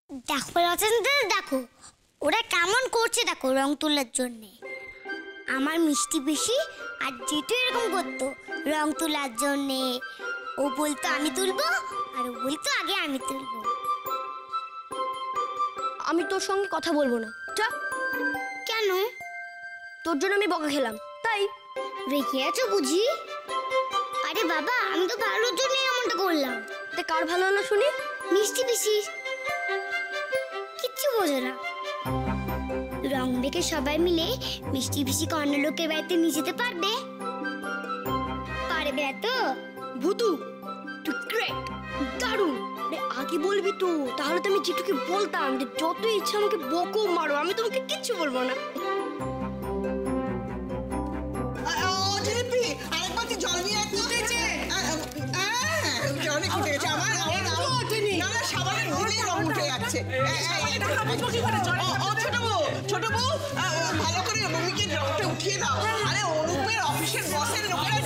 দেখো রচনা, দেখো ওরা কেমন করছে, দেখো রং তোলার জন্যে। আমার মিষ্টি পিসি আর যেটু এরকম করতো রং তোলার জন্যে। ও বলতো আমি তুলবো, আর ও বলতো আগে আমি তুলবো। আমি তোর সঙ্গে কথা বলবো না। যা। কেন? তোর জন্য আমি বকা খেলাম তাই। রেখে আছো বুঝি? আরে বাবা, আমি তো ভালোর জন্যই এমনটা করলাম। তে কার ভালো হলো শুনি? মিষ্টি পিসি কিচ্ছু বোঝে না। রং দেখে সবাই মিলে মিষ্টি পিসিকে অন্য লোকের বাড়িতে নিয়ে যেতে পারবে? পারবে তো? ভুতু তুই গ্রেট, দারুণ। আগে বলবি তো, তাহলে তো আমি যেটুকে বলতাম যে যত ইচ্ছা আমাকে বকো মারো, আমি তোমাকে কিচ্ছু বলবো না। জল নিয়ে ফুটেছে, অনেক ফুটে গেছে আমার। না না, সাবানের ধুলেই রং উঠে যাচ্ছে। ছোট বউ, ভালো করে রঙিকে রংটা উঠিয়ে দাও। আরে অনুপের অফিসের বসের লোকেরা